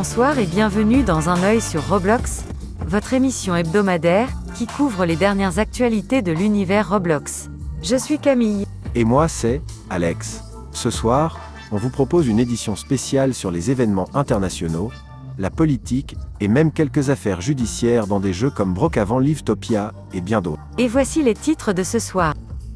Bonsoir et bienvenue dans Un œil sur Roblox, votre émission hebdomadaire qui couvre les dernières actualités de l'univers Roblox. Je suis Camille. Et moi c'est Alex. Ce soir, on vous propose une édition spéciale sur les événements internationaux, la politique et même quelques affaires judiciaires dans des jeux comme Brookhaven, Livetopia et bien d'autres. Et voici les titres de ce soir.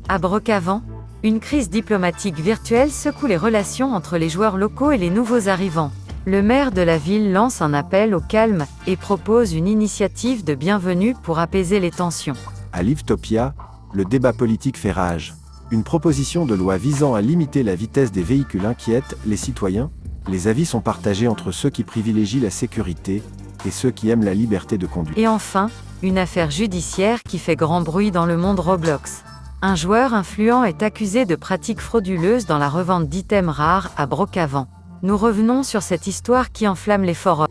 À Brookhaven, une crise diplomatique virtuelle secoue les relations entre les joueurs locaux et les nouveaux arrivants. Le maire de la ville lance un appel au calme et propose une initiative de bienvenue pour apaiser les tensions. À Livetopia, le débat politique fait rage. Une proposition de loi visant à limiter la vitesse des véhicules inquiète les citoyens. Les avis sont partagés entre ceux qui privilégient la sécurité et ceux qui aiment la liberté de conduire. Et enfin, une affaire judiciaire qui fait grand bruit dans le monde Roblox. Un joueur influent est accusé de pratiques frauduleuses dans la revente d'items rares à Brookhaven. Nous revenons sur cette histoire qui enflamme les forums.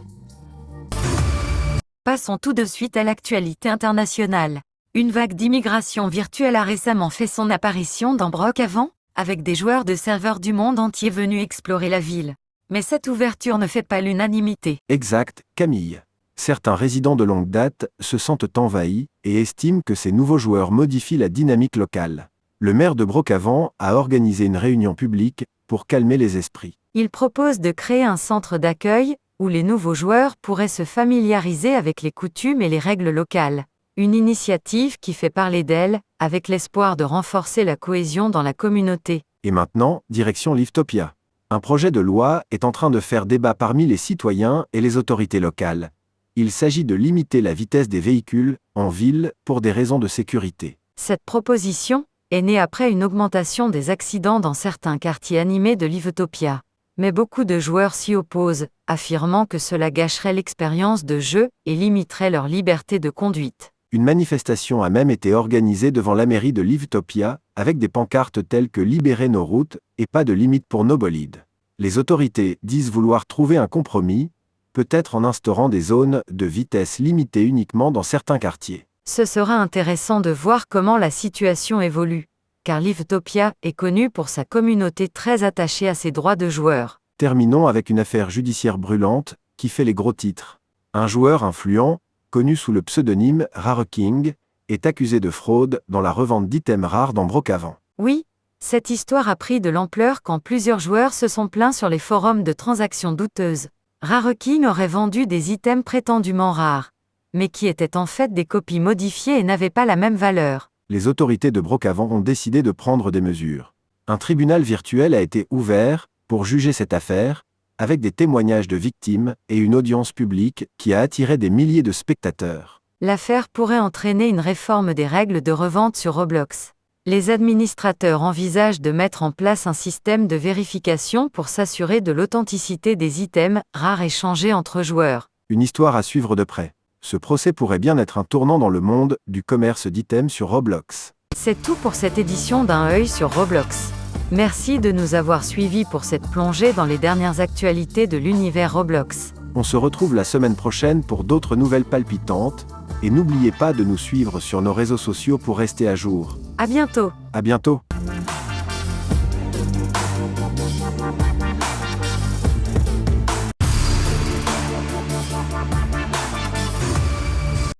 Passons tout de suite à l'actualité internationale. Une vague d'immigration virtuelle a récemment fait son apparition dans Brookhaven, avec des joueurs de serveurs du monde entier venus explorer la ville. Mais cette ouverture ne fait pas l'unanimité. Exact, Camille. Certains résidents de longue date se sentent envahis et estiment que ces nouveaux joueurs modifient la dynamique locale. Le maire de Brookhaven a organisé une réunion publique pour calmer les esprits. Il propose de créer un centre d'accueil où les nouveaux joueurs pourraient se familiariser avec les coutumes et les règles locales. Une initiative qui fait parler d'elle, avec l'espoir de renforcer la cohésion dans la communauté. Et maintenant, direction Livetopia. Un projet de loi est en train de faire débat parmi les citoyens et les autorités locales. Il s'agit de limiter la vitesse des véhicules en ville pour des raisons de sécurité. Cette proposition est née après une augmentation des accidents dans certains quartiers animés de Livetopia. Mais beaucoup de joueurs s'y opposent, affirmant que cela gâcherait l'expérience de jeu et limiterait leur liberté de conduite. Une manifestation a même été organisée devant la mairie de Livetopia, avec des pancartes telles que « Libérez nos routes » et « Pas de limite pour nos bolides ». Les autorités disent vouloir trouver un compromis, peut-être en instaurant des zones de vitesse limitées uniquement dans certains quartiers. Ce sera intéressant de voir comment la situation évolue, car Livetopia est connu pour sa communauté très attachée à ses droits de joueur. Terminons avec une affaire judiciaire brûlante qui fait les gros titres. Un joueur influent, connu sous le pseudonyme RareKing, est accusé de fraude dans la revente d'items rares dans Brookhaven. Oui, cette histoire a pris de l'ampleur quand plusieurs joueurs se sont plaints sur les forums de transactions douteuses. RareKing aurait vendu des items prétendument rares, mais qui étaient en fait des copies modifiées et n'avaient pas la même valeur. Les autorités de Brookhaven ont décidé de prendre des mesures. Un tribunal virtuel a été ouvert pour juger cette affaire, avec des témoignages de victimes et une audience publique qui a attiré des milliers de spectateurs. L'affaire pourrait entraîner une réforme des règles de revente sur Roblox. Les administrateurs envisagent de mettre en place un système de vérification pour s'assurer de l'authenticité des items rares échangés entre joueurs. Une histoire à suivre de près. Ce procès pourrait bien être un tournant dans le monde du commerce d'items sur Roblox. C'est tout pour cette édition d'Un œil sur Roblox. Merci de nous avoir suivis pour cette plongée dans les dernières actualités de l'univers Roblox. On se retrouve la semaine prochaine pour d'autres nouvelles palpitantes, et n'oubliez pas de nous suivre sur nos réseaux sociaux pour rester à jour. À bientôt. À bientôt.